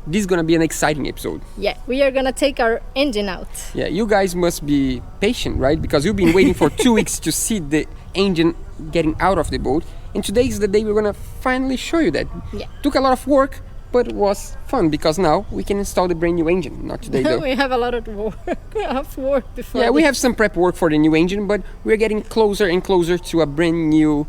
this is gonna be an exciting episode. Yeah, we are gonna take our engine out. Yeah, you guys must be patient, right? Because you've been waiting for 2 weeks to see the engine getting out of the boat. And today is the day we're gonna finally show you that. Yeah. Took a lot of work, but it was fun because now we can install the brand new engine. Not today though. We have a lot of work before. Yeah, we have some prep work for the new engine, but we're getting closer and closer to a brand new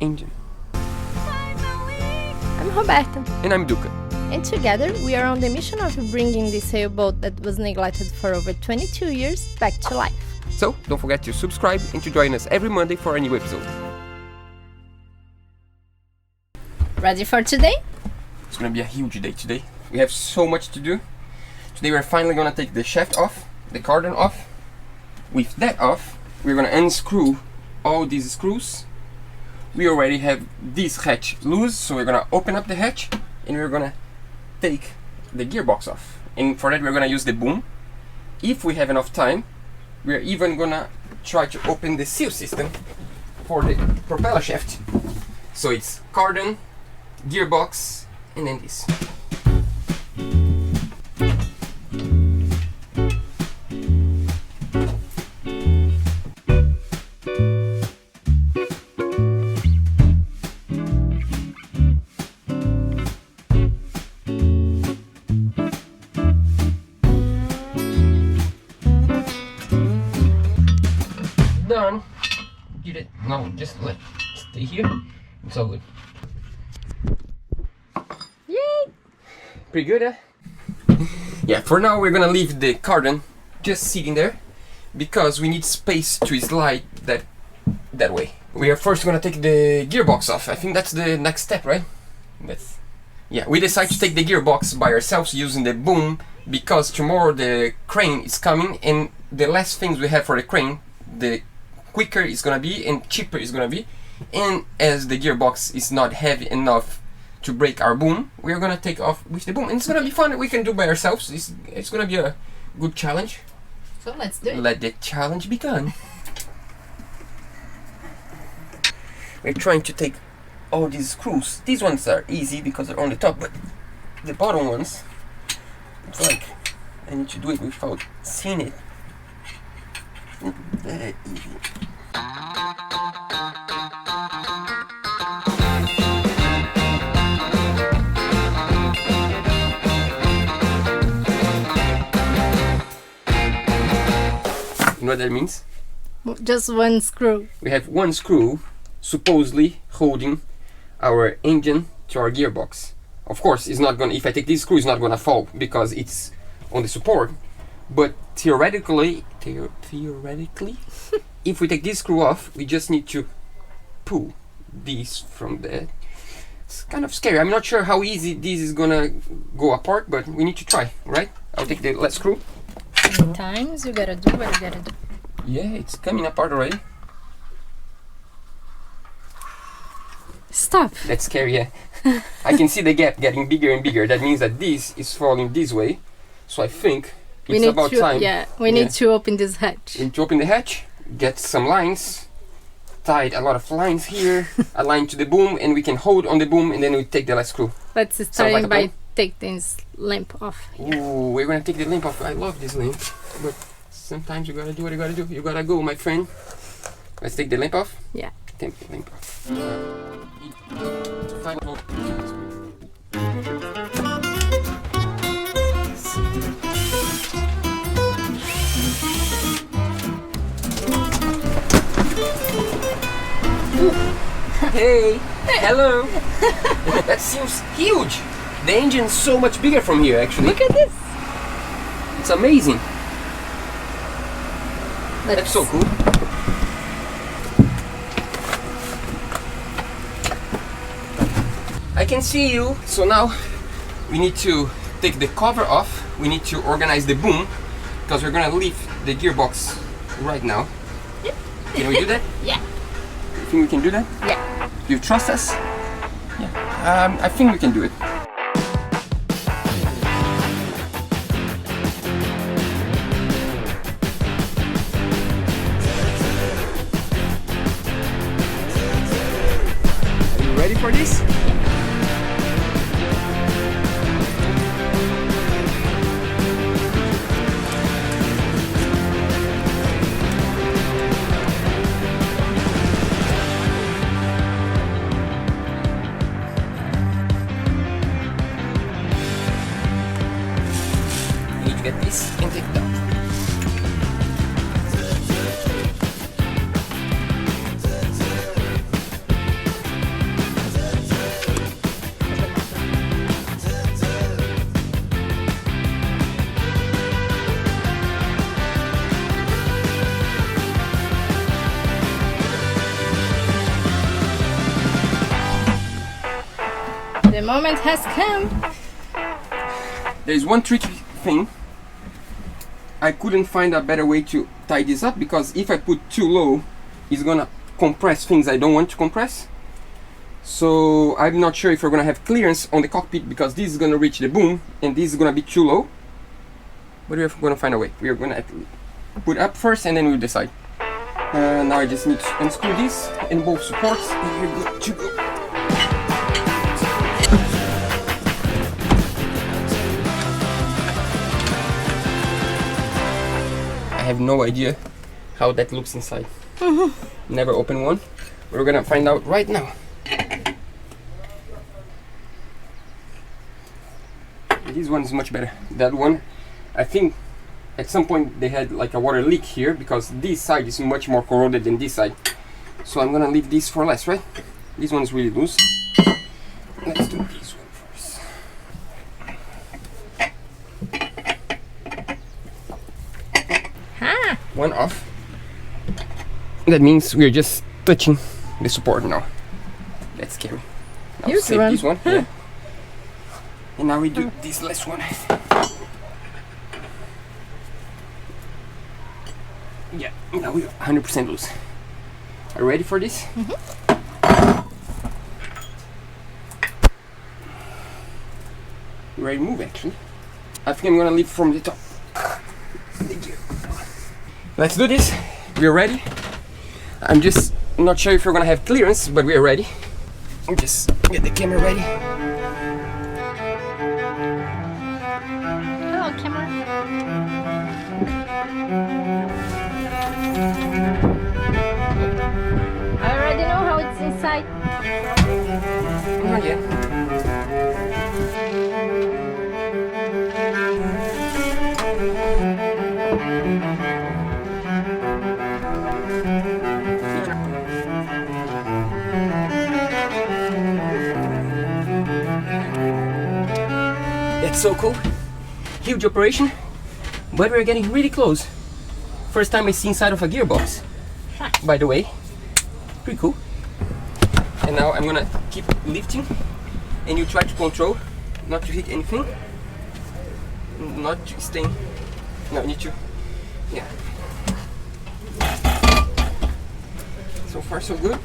engine. I'm Roberta. And I'm Duca. And together we are on the mission of bringing this sailboat that was neglected for over 22 years back to life. So don't forget to subscribe and to join us every Monday for a new episode. Ready for today? It's gonna be a huge day today. We have so much to do. Today we're finally gonna take the shaft off, the cardan off. With that off, we're gonna unscrew all these screws. We already have this hatch loose, so we're gonna open up the hatch and we're gonna take the gearbox off. And for that we're gonna use the boom. If we have enough time, we're even gonna try to open the seal system for the propeller shaft. So it's cardan, gearbox, and then this. Done. Get it. No, just let it stay here. It's all good. Yay! Pretty good, huh? Yeah, for now we're gonna leave the cardan just sitting there because we need space to slide that way. We are first gonna take the gearbox off. I think that's the next step, right? Yeah, we decided to take the gearbox by ourselves using the boom because tomorrow the crane is coming and the less things we have for the crane, the quicker it's gonna be and cheaper it's gonna be. And as the gearbox is not heavy enough to break our boom, we're gonna take off with the boom, and it's gonna be fun. We can do by ourselves. It's gonna be a good challenge. So let's do it. Let the challenge begin. We're trying to take all these screws. These ones are easy because they're on the top, but the bottom ones, it's like I need to do it without seeing it. Not that easy. You know what that means? Just one screw. We have one screw supposedly holding our engine to our gearbox. Of course, it's not gonna. If I take this screw, it's not gonna fall because it's on the support. But theoretically, if we take this screw off, we just need to pull this from there. It's kind of scary. I'm not sure how easy this is gonna go apart, but we need to try, right? I'll take the last screw. Sometimes you gotta do what you gotta do. Yeah, it's coming apart already. Stop. That's scary, yeah. I can see the gap getting bigger and bigger. That means that this is falling this way. So I think it's about time. Yeah, we need to open this hatch. We need to open the hatch, get some lines, tied a lot of lines here, a line to the boom, and we can hold on the boom, and then we take the last screw. Let's start by take this lamp off. Ooh, we're gonna take the lamp off. I love this lamp, but sometimes you gotta do what you gotta do. You gotta go, my friend. Let's take the lamp off. Yeah. Take the lamp off. Hey, hello. That seems huge. The engine's so much bigger from here, actually. Look at this. It's amazing. That's so cool. I can see you. So now we need to take the cover off. We need to organize the boom because we're gonna leave the gearbox right now. Can we do that? Yeah. You think we can do that? Yeah. You trust us? Yeah. I think we can do it. Are you ready for this? to get this and take it out. The moment has come. There's one tricky thing. I couldn't find a better way to tie this up, because if I put too low, it's gonna compress things I don't want to compress. So I'm not sure if we're gonna have clearance on the cockpit, because this is gonna reach the boom and this is gonna be too low. But we're gonna find a way. We're gonna put up first and then we'll decide. Now I just need to unscrew this and both supports and we're good to go. I have no idea how that looks inside. Never opened one. We're gonna find out right now. This one is much better. That one, I think at some point they had like a water leak here, because this side is much more corroded than this side. So I'm gonna leave this for last, right? This one's really loose. Let's do this one first. One off. That means we're just touching the support now. That's scary. Now Here's save one. this one. Yeah. And now we do this last one. Yeah, now we're 100% loose. Are you ready for this? You ready to move, actually? I think I'm gonna leave from the top. Thank you. Let's do this. We're ready. I'm just not sure if we're gonna have clearance, but we're ready. I'll just get the camera ready. Hello, camera. I already know how it's inside. Not yet. That's so cool. Huge operation, but we're getting really close. First time I see inside of a gearbox, by the way. Pretty cool. And now I'm gonna keep lifting, and you try to control not to hit anything, not to stay. No, you need to. Yeah. So far, so good.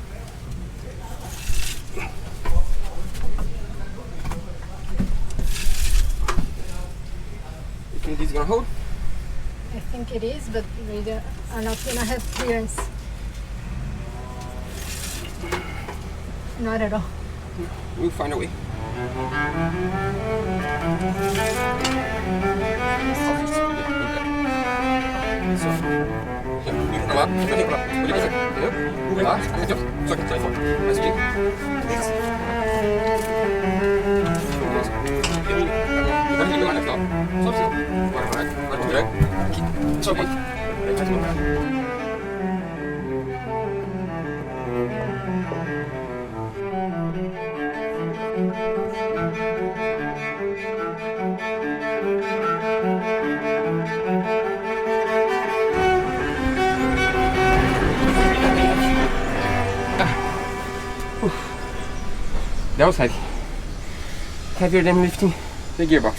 You think this is gonna hold? I think it is, but we are not gonna have clearance. Not at all. We'll find a way. So, ja, nu kom op. Nu kom op. Wil je bezig? Ja. Hoe laag? Ja. Zo, zo voor. Alsjeblieft. Niks. Je kan niet meer aan de knop. Zo, zo. Maar druk. Zo goed. That was heavy. Heavier than lifting the gearbox.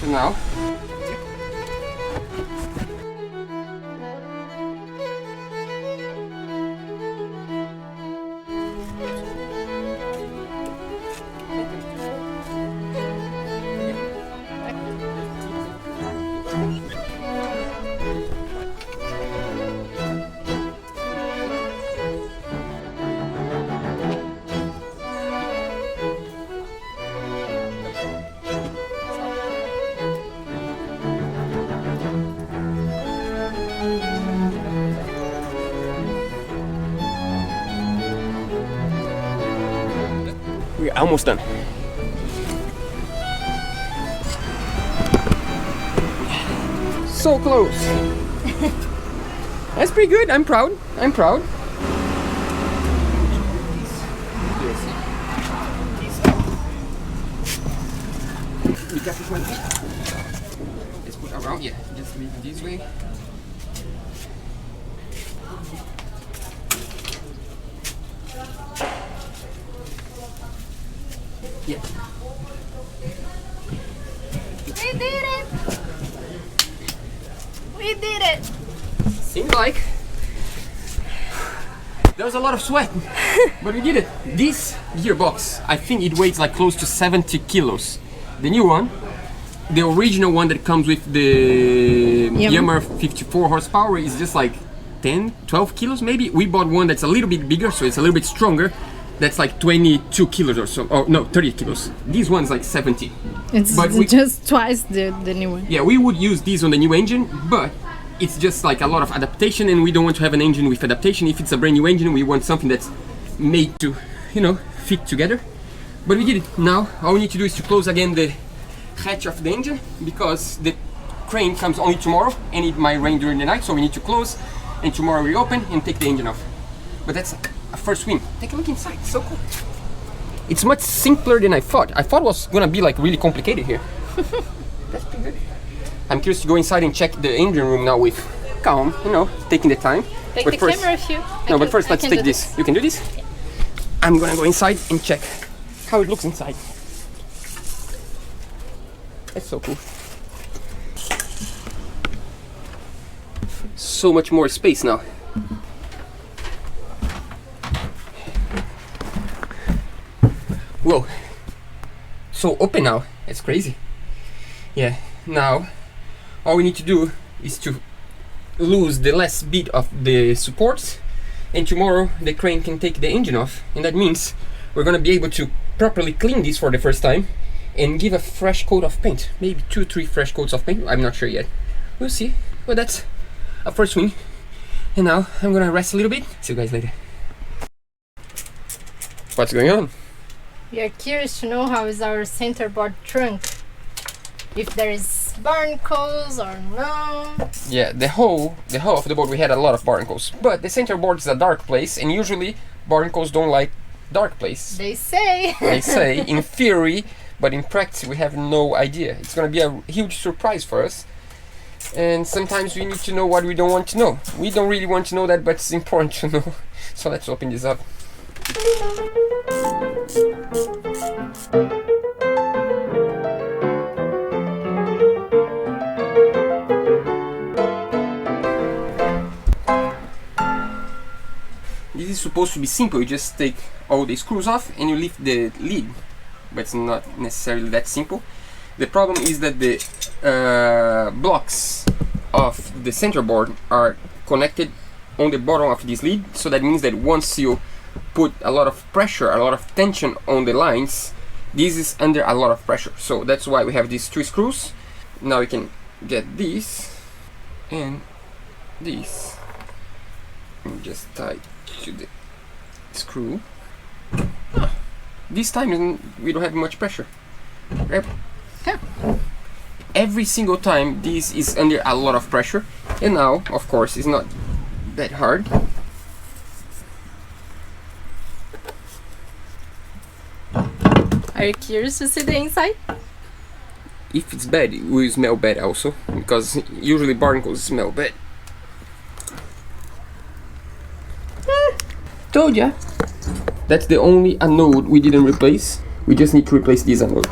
So now, we're almost done. so close. That's pretty good. I'm proud. I'm proud. Let's put around. Yeah, just leave it this way. Yeah. We did it! We did it! Seems like there was a lot of sweat, but we did it. This gearbox, I think it weighs like close to 70 kilos. The new one, the original one that comes with the Yamaha 54 horsepower is just like 10, 12 kilos maybe. We bought one that's a little bit bigger, so it's a little bit stronger. That's like 22 kilos or so. Oh no, 30 kilos. This one's like 70. It's just twice the new one. Yeah, we would use these on the new engine, but it's just like a lot of adaptation, and we don't want to have an engine with adaptation. If it's a brand new engine, we want something that's made to, you know, fit together. But we did it. Now all we need to do is to close again the hatch of the engine, because the crane comes only tomorrow and it might rain during the night, so we need to close and tomorrow we open and take the engine off. But that's a first win. Take a look inside, it's so cool. It's much simpler than I thought. I thought it was gonna be like really complicated here. That's pretty good. I'm curious to go inside and check the engine room now with calm, you know, taking the time. Take but the first, camera if you... but first let's take this. You can do this? Yeah. I'm gonna go inside and check how it looks inside. That's so cool. So much more space now. Whoa. So open now. It's crazy. Yeah. Now, all we need to do is to lose the last bit of the supports, and tomorrow the crane can take the engine off, and that means we're gonna be able to properly clean this for the first time and give a fresh coat of paint. Maybe 2-3 fresh coats of paint. I'm not sure yet. We'll see. But that's a first win. And now I'm gonna rest a little bit. See you guys later. What's going on? We are curious to know how is our center board trunk. If there is barnacles or no. Yeah, the whole of the board we had a lot of barnacles. But the center board is a dark place, and usually barnacles don't like dark place. They say. They say in theory, but in practice we have no idea. It's gonna be a huge surprise for us. And sometimes we need to know what we don't want to know. We don't really want to know that, but it's important to know. So let's open this up. This is supposed to be simple. You just take all the screws off and you lift the lid, but it's not necessarily that simple. The problem is that the blocks of the center board are connected on the bottom of this lid, so that means that once you put a lot of pressure, a lot of tension on the lines, this is under a lot of pressure. So that's why we have these 2 screws. Now we can get this and this and just tie to the screw. This time we don't have much pressure. Right? Yeah. Every single time this is under a lot of pressure, and now of course it's not that hard. Are you curious to see the inside? If it's bad, it will smell bad also, because usually barnacles smell bad. Told ya! That's the only anode we didn't replace. We just need to replace this anode.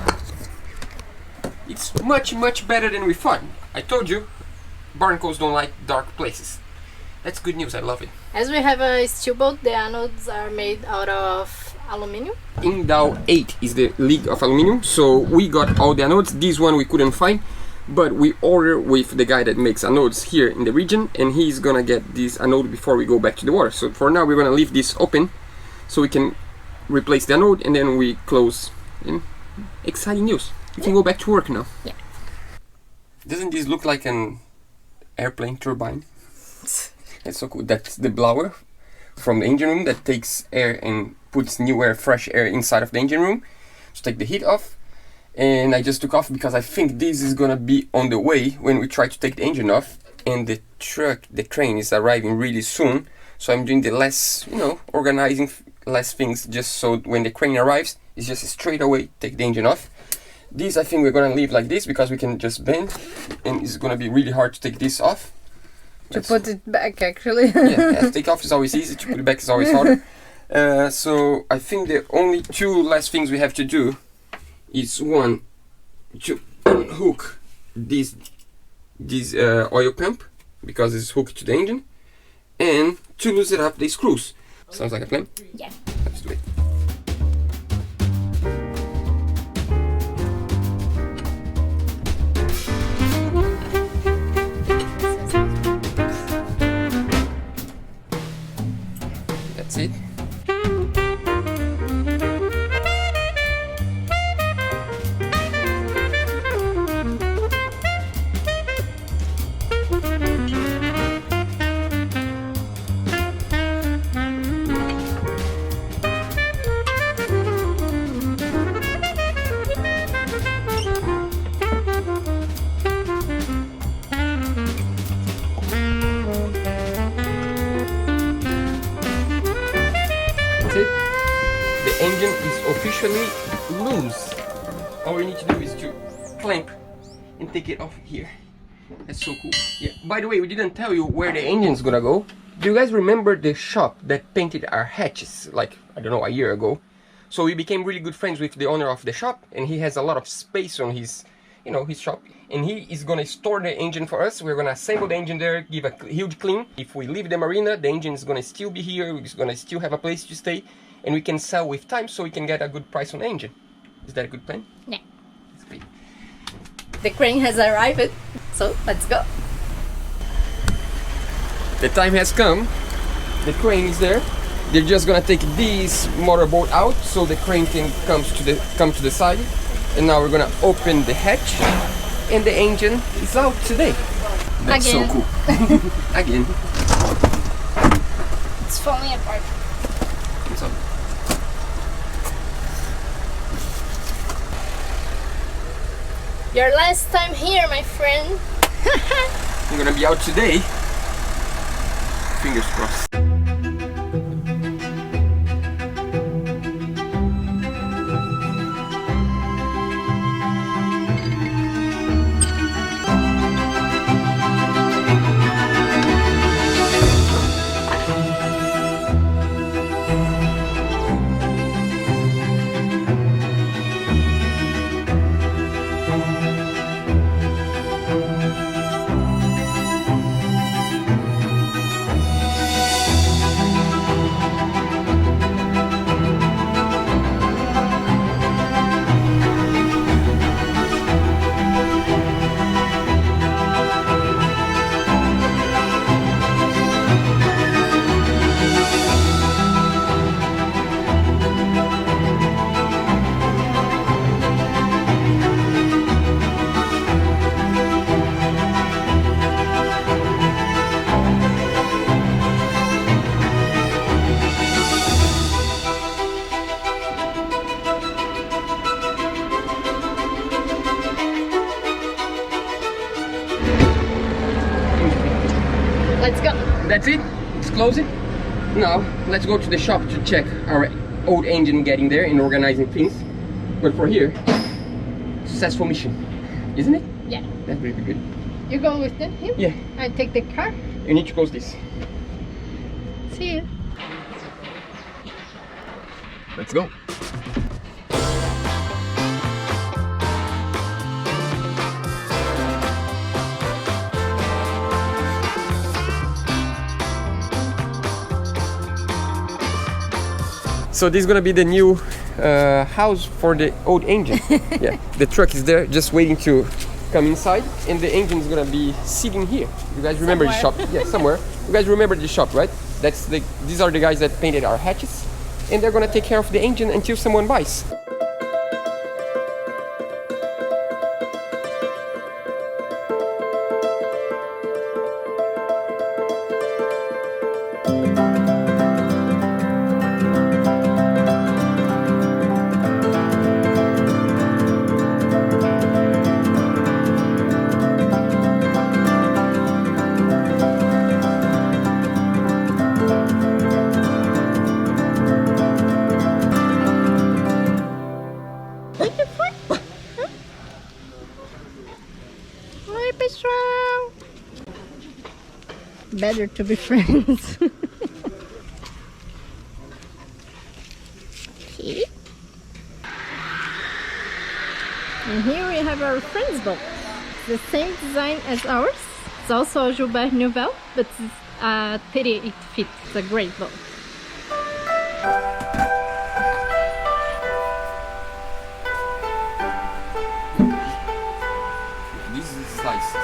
It's much better than we thought. I told you, barnacles don't like dark places. That's good news, I love it. As we have a steel boat, the anodes are made out of aluminum. Ingdao 8 is the league of aluminum, so we got all the anodes. This one we couldn't find, but we order with the guy that makes anodes here in the region, and he's gonna get this anode before we go back to the water. So for now we're gonna leave this open so we can replace the anode, and then we close. And exciting news. We can go back to work now. Yeah. Doesn't this look like an airplane turbine? That's so cool. That's the blower from the engine room that takes air and puts new air, fresh air inside of the engine room to take the heat off. and I just took off because I think this is gonna be on the way when we try to take the engine off, and the train is arriving really soon, so I'm doing the less, organizing less things, just so when the crane arrives, it's just straight away take the engine off. This I think we're gonna leave like this because we can just bend, and it's gonna be really hard to take this off. To put it back, actually. Yeah, take off is always easy, to put it back is always harder. So I think the only two last things we have to do is one, to unhook this oil pump because it's hooked to the engine, and to loosen up the screws. Sounds like a plan? Yeah. Let's do it. That's it. The engine is officially loose. All we need to do is to clamp and take it off here. That's so cool. Yeah. By the way, we didn't tell you where the engine's gonna go. Do you guys remember the shop that painted our hatches, like, I don't know, a year ago? So we became really good friends with the owner of the shop, and he has a lot of space on his, his shop. And he is gonna store the engine for us. We're gonna assemble the engine there, give a huge clean. If we leave the marina, the engine is gonna still be here. We're gonna still have a place to stay, and we can sell with time, so we can get a good price on the engine. Is that a good plan? Yeah. That's great. The crane has arrived, so let's go. The time has come. The crane is there. They're just gonna take this motorboat out so the crane can come to the side. And now we're gonna open the hatch, and the engine is out today. That's Again. so cool. Again. It's falling apart. It's up. Your last time here, my friend. We're gonna be out today. Fingers crossed. Let's go. That's it? Let's close it? Now, let's go to the shop to check our old engine getting there and organizing things. But for here, successful mission, isn't it? Yeah. That's really good. You go with him? Yeah. I take the car. You need to close this. See you. Let's go. So this is gonna be the new house for the old engine. Yeah, the truck is there just waiting to come inside, and the engine is gonna be sitting here. You guys remember the shop? Yeah, somewhere. You guys remember the shop, right? These are the guys that painted our hatches, and they're gonna take care of the engine until someone buys. Look at foot. Hi, pessoal. Better to be friends. Okay. And here we have our friend's boat. It's the same design as ours. It's also a Gilbert Nouvel, but it's 38 feet. It's a great boat. This is sliced.